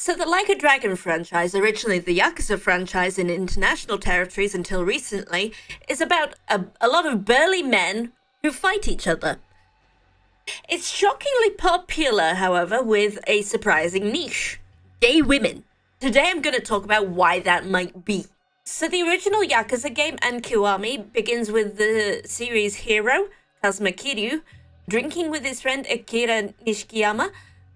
So the Like a Dragon franchise, originally the Yakuza franchise in international territories until recently, is about a lot of burly men who fight each other. It's shockingly popular, however, with a surprising niche: gay women. Today I'm going to talk about why that might be. So the original Yakuza game and Kiwami begins with the series hero, Kazuma Kiryu, drinking with his friend Akira Nishikiyama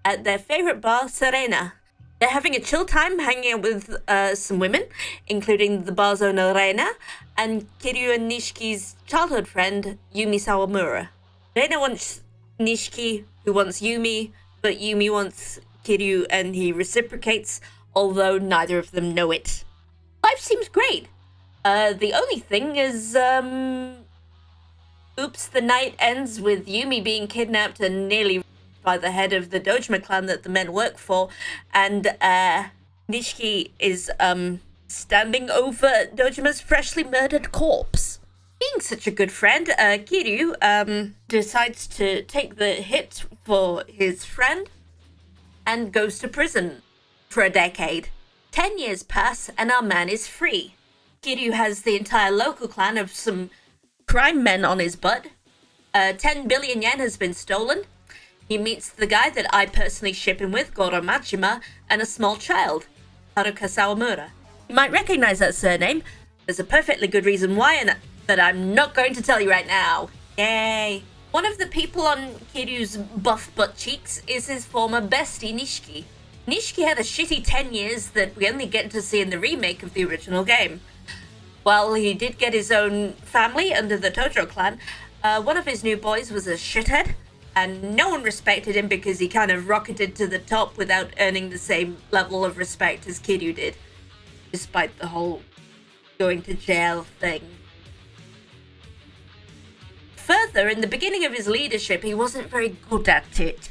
at their favorite bar, Serena. They're having a chill time hanging out with some women, including the bar's owner Reina, and Kiryu and Nishiki's childhood friend, Yumi Sawamura. Reina wants Nishiki, who wants Yumi, but Yumi wants Kiryu, and he reciprocates, although neither of them know it. Life seems great. The only thing is, oops, the night ends with Yumi being kidnapped and nearly by the head of the Dojima clan that the men work for, and Nishiki is standing over Dojima's freshly murdered corpse. Being such a good friend, Kiryu decides to take the hit for his friend and goes to prison for a decade. 10 years pass and our man is free. Kiryu has the entire local clan of some crime men on his butt. 10 billion yen has been stolen. He meets the guy that I personally ship him with, Goro Majima, and a small child, Haruka Sawamura. You might recognize that surname. There's a perfectly good reason why, but I'm not going to tell you right now. Yay. One of the people on Kiryu's buff butt cheeks is his former bestie, Nishiki. Nishiki had a shitty 10 years that we only get to see in the remake of the original game. While he did get his own family under the Tojo clan, one of his new boys was a shithead, and no one respected him because he kind of rocketed to the top without earning the same level of respect as Kiryu did, despite the whole going to jail thing. Further, in the beginning of his leadership, he wasn't very good at it.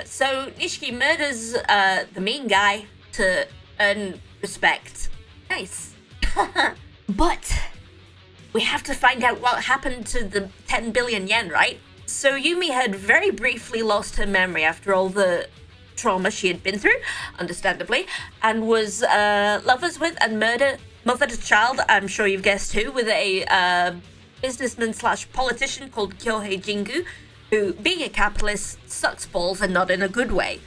So Nishiki murders the mean guy to earn respect. Nice. But we have to find out what happened to the 10 billion yen, right? So Yumi had very briefly lost her memory after all the trauma she had been through, understandably, and was lovers with and mothered a child, I'm sure you've guessed who, with a businessman slash politician called Kyohei Jingu, who, being a capitalist, sucks balls and not in a good way.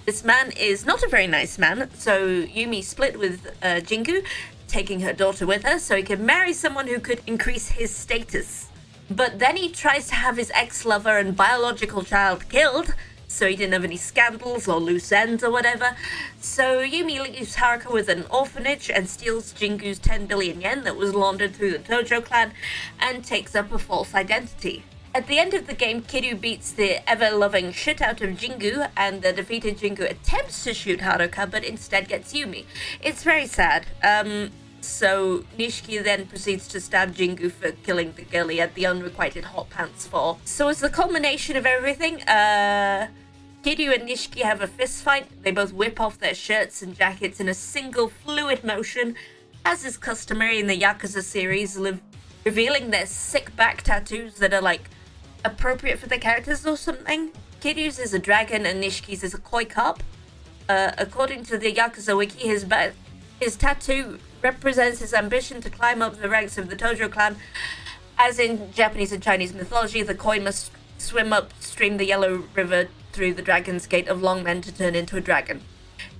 This man is not a very nice man, so Yumi split with Jingu, taking her daughter with her so he could marry someone who could increase his status. But then he tries to have his ex-lover and biological child killed, so he didn't have any scandals or loose ends or whatever. So Yumi leaves Haruka with an orphanage and steals Jingu's 10 billion yen that was laundered through the Tojo clan and takes up a false identity. At the end of the game, Kiryu beats the ever-loving shit out of Jingu, and the defeated Jingu attempts to shoot Haruka, but instead gets Yumi. It's very sad. So Nishiki then proceeds to stab Jingu for killing the girl he had the unrequited hot pants for. So as the culmination of everything, Kiryu and Nishiki have a fist fight. They both whip off their shirts and jackets in a single fluid motion, as is customary in the Yakuza series, revealing their sick back tattoos that are like appropriate for the characters or something. Kiryu's is a dragon and Nishiki's is a koi carp. According to the Yakuza wiki, his tattoo represents his ambition to climb up the ranks of the Tojo clan. As in Japanese and Chinese mythology, the koi must swim upstream the Yellow River through the Dragon's Gate of Long Men to turn into a dragon.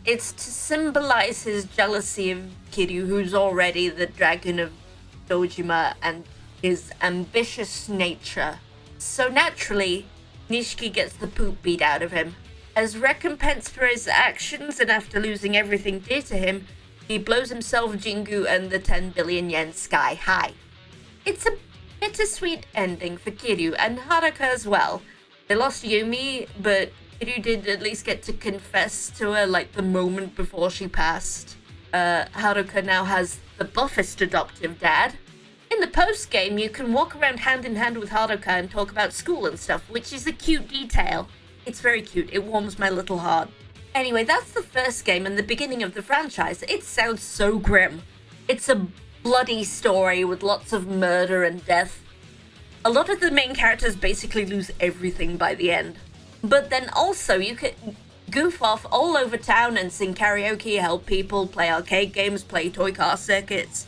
It's to symbolize his jealousy of Kiryu, who's already the dragon of Dojima, and his ambitious nature. So naturally, Nishiki gets the poop beat out of him. As recompense for his actions, and after losing everything dear to him, he blows himself, Jingu, and the 10 billion yen sky high. It's a bittersweet ending for Kiryu and Haruka as well. They lost Yumi, but Kiryu did at least get to confess to her like the moment before she passed. Haruka now has the buffest adoptive dad. In the post-game, you can walk around hand in hand with Haruka and talk about school and stuff, which is a cute detail. It's very cute. It warms my little heart. Anyway, that's the first game and the beginning of the franchise. It sounds so grim. It's a bloody story with lots of murder and death. A lot of the main characters basically lose everything by the end. But then also, goof off all over town and sing karaoke, help people, play arcade games, play toy car circuits,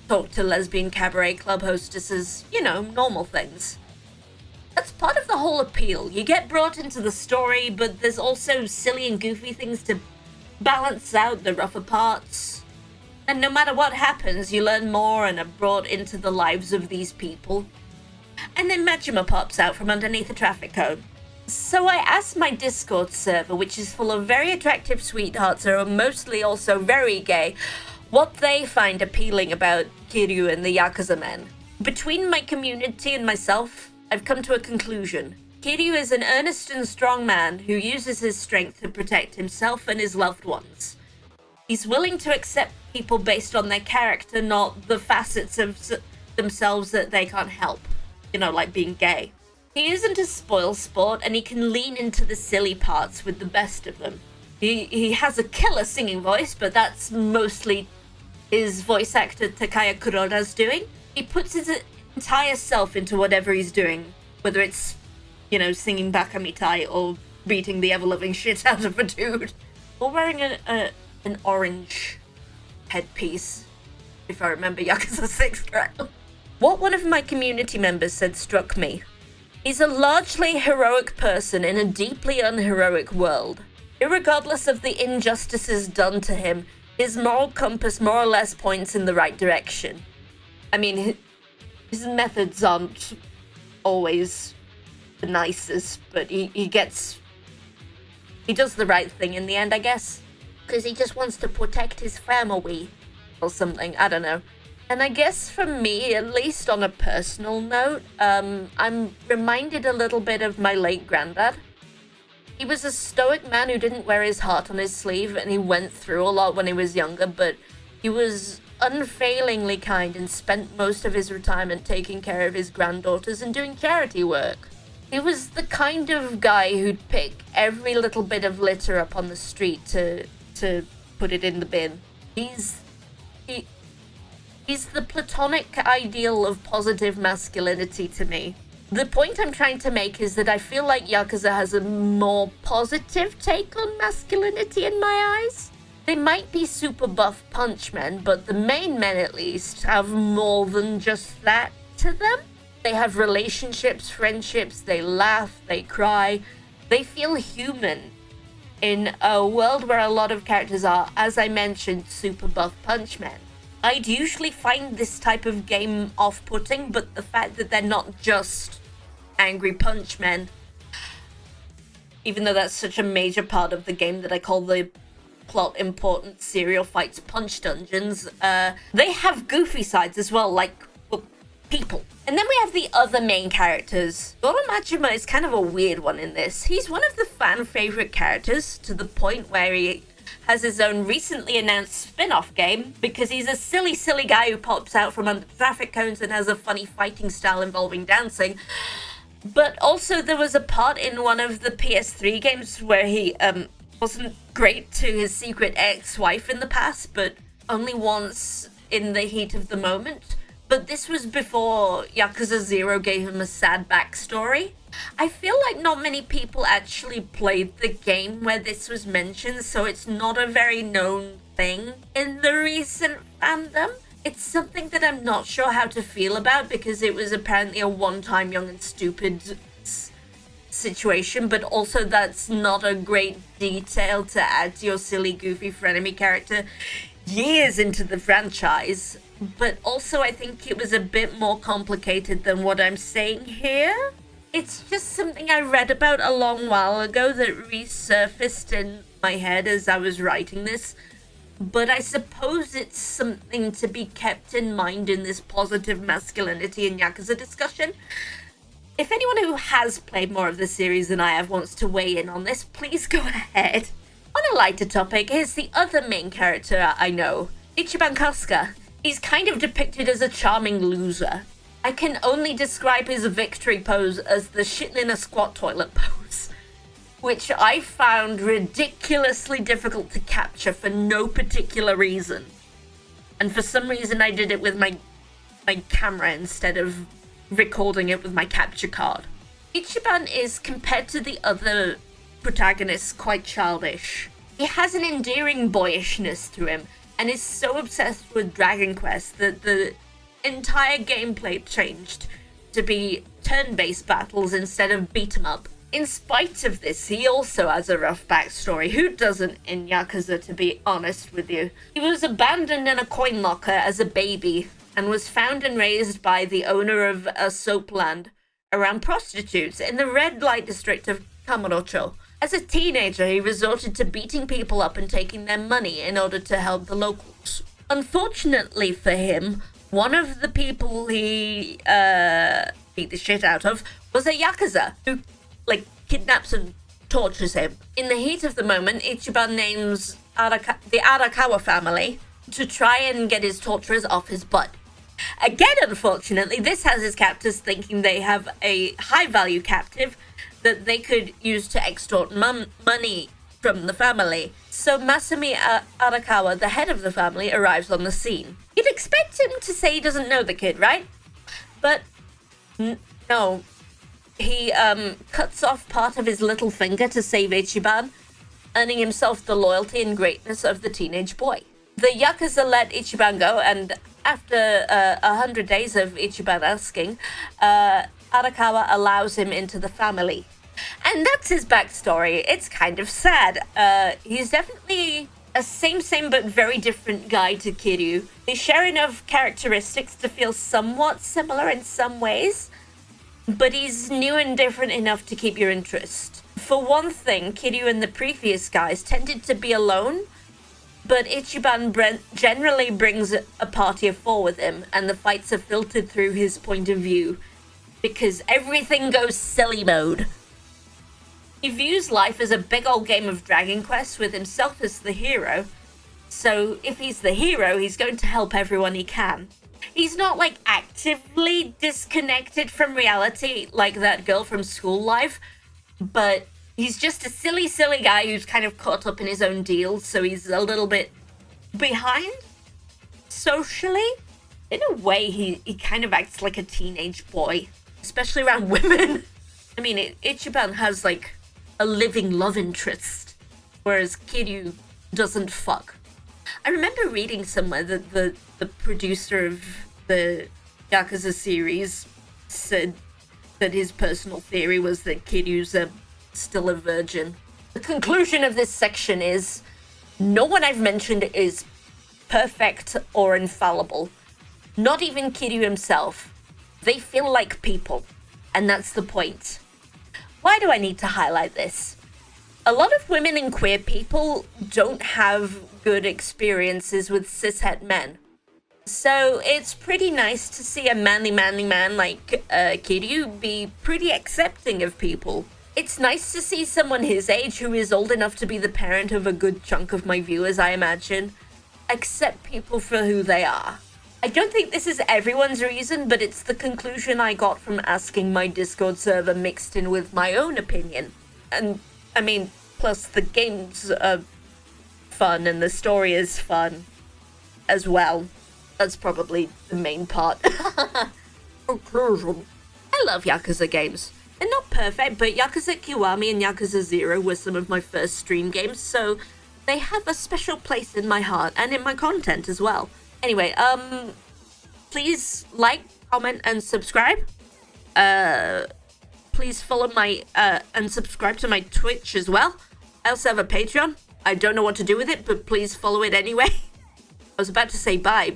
talk to lesbian cabaret club hostesses, you know, normal things. That's part of the whole appeal. You get brought into the story, but there's also silly and goofy things to balance out the rougher parts. And no matter what happens, you learn more and are brought into the lives of these people. And then Majima pops out from underneath a traffic cone. So I asked my Discord server, which is full of very attractive sweethearts who are mostly also very gay, what they find appealing about Kiryu and the Yakuza men. Between my community and myself, I've come to a conclusion. Kiryu is an earnest and strong man who uses his strength to protect himself and his loved ones. He's willing to accept people based on their character, not the facets of themselves that they can't help. You know, like being gay. He isn't a spoilsport, and he can lean into the silly parts with the best of them. He has a killer singing voice, but that's mostly his voice actor Takaya Kuroda's doing. He puts his entire self into whatever he's doing, whether it's, you know, singing Bakamitai or beating the ever-loving shit out of a dude, or wearing an orange headpiece, if I remember Yakuza 6 correctly. What one of my community members said struck me. He's a largely heroic person in a deeply unheroic world. Irregardless of the injustices done to him, his moral compass more or less points in the right direction. I mean, his methods aren't always the nicest, but he does the right thing in the end, I guess. Because he just wants to protect his family or something, I don't know. And I guess for me, at least on a personal note, I'm reminded a little bit of my late granddad. He was a stoic man who didn't wear his heart on his sleeve, and he went through a lot when he was younger, but he was unfailingly kind and spent most of his retirement taking care of his granddaughters and doing charity work. He was the kind of guy who'd pick every little bit of litter up on the street to put it in the bin. He's the platonic ideal of positive masculinity to me. The point I'm trying to make is that I feel like Yakuza has a more positive take on masculinity in my eyes. They might be super buff punchmen, but the main men at least have more than just that to them. They have relationships, friendships, they laugh, they cry, they feel human in a world where a lot of characters are, as I mentioned, super buff punchmen. I'd usually find this type of game off-putting, but the fact that they're not just angry punchmen, even though that's such a major part of the game that I call the plot important serial fights punch dungeons, they have goofy sides as well, like people. And then we have the other main characters. Goro Majima is kind of a weird one in this. He's one of the fan favorite characters to the point where he has his own recently announced spin-off game because he's a silly guy who pops out from under traffic cones and has a funny fighting style involving dancing. But also there was a part in one of the PS3 games where he wasn't great to his secret ex-wife in the past, but only once in the heat of the moment. But this was before Yakuza 0 gave him a sad backstory. I feel like not many people actually played the game where this was mentioned, so it's not a very known thing in the recent fandom. It's something that I'm not sure how to feel about because it was apparently a one-time young and stupid situation, but also that's not a great detail to add to your silly, goofy frenemy character years into the franchise. But also I think it was a bit more complicated than what I'm saying here. It's just something I read about a long while ago that resurfaced in my head as I was writing this. But I suppose it's something to be kept in mind in this positive masculinity in Yakuza discussion. If anyone who has played more of the series than I have wants to weigh in on this, please go ahead. On a lighter topic, here's the other main character I know, Ichiban Kasuga. He's kind of depicted as a charming loser. I can only describe his victory pose as the shitting in a squat toilet pose, which I found ridiculously difficult to capture for no particular reason. And for some reason I did it with my camera instead of recording it with my capture card. Ichiban is, compared to the other protagonist quite childish. He has an endearing boyishness to him, and is so obsessed with Dragon Quest that the entire gameplay changed to be turn-based battles instead of beat-em-up. In spite of this, he also has a rough backstory. Who doesn't in Yakuza, to be honest with you? He was abandoned in a coin locker as a baby, and was found and raised by the owner of a soap land around prostitutes in the red light district of Kamurocho. As a teenager, he resorted to beating people up and taking their money in order to help the locals. Unfortunately for him, one of the people he beat the shit out of was a Yakuza who, kidnaps and tortures him. In the heat of the moment, Ichiban names the Arakawa family to try and get his torturers off his butt. Again, unfortunately, this has his captors thinking they have a high-value captive that they could use to extort money from the family. So Masumi Arakawa, the head of the family, arrives on the scene. You'd expect him to say he doesn't know the kid, right? But no. He cuts off part of his little finger to save Ichiban, earning himself the loyalty and greatness of the teenage boy. The Yakuza let Ichiban go, and after 100 days of Ichiban asking, Arakawa allows him into the family. And that's his backstory. It's kind of sad. He's definitely a same but very different guy to Kiryu. They share enough characteristics to feel somewhat similar in some ways, but he's new and different enough to keep your interest. For one thing, Kiryu and the previous guys tended to be alone, but Ichiban generally brings a party of four with him, and the fights are filtered through his point of view, because everything goes silly mode. He views life as a big old game of Dragon Quest with himself as the hero, so if he's the hero, he's going to help everyone he can. He's not, actively disconnected from reality like that girl from School Life, but he's just a silly guy who's kind of caught up in his own deals, so he's a little bit behind socially. In a way, he kind of acts like a teenage boy, especially around women. I mean, Ichiban has, a living love interest, whereas Kiryu doesn't fuck. I remember reading somewhere that the producer of the Yakuza series said that his personal theory was that Kiryu's still a virgin. The conclusion of this section is, no one I've mentioned is perfect or infallible. Not even Kiryu himself. They feel like people, and that's the point. Why do I need to highlight this? A lot of women and queer people don't have good experiences with cishet men. So it's pretty nice to see a manly man like Kiryu be pretty accepting of people. It's nice to see someone his age who is old enough to be the parent of a good chunk of my viewers, I imagine, accept people for who they are. I don't think this is everyone's reason, but it's the conclusion I got from asking my Discord server mixed in with my own opinion. And, I mean, plus the games are fun and the story is fun as well. That's probably the main part. Conclusion. I love Yakuza games. They're not perfect, but Yakuza Kiwami and Yakuza 0 were some of my first stream games, so they have a special place in my heart and in my content as well. Anyway, please like, comment, and subscribe. Please follow my, and subscribe to my Twitch as well. I also have a Patreon. I don't know what to do with it, but please follow it anyway. I was about to say bye.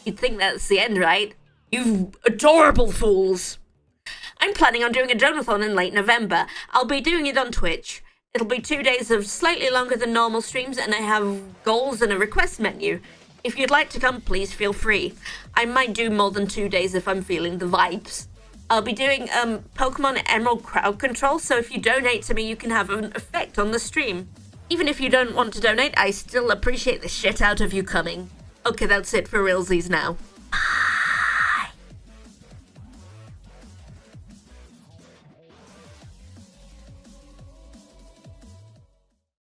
You'd think that's the end, right? You adorable fools. I'm planning on doing a donathon in late November. I'll be doing it on Twitch. It'll be 2 days of slightly longer than normal streams, and I have goals and a request menu. If you'd like to come, please feel free. I might do more than 2 days if I'm feeling the vibes. I'll be doing Pokemon Emerald crowd control, so if you donate to me, you can have an effect on the stream. Even if you don't want to donate, I still appreciate the shit out of you coming. Okay, that's it for realsies now.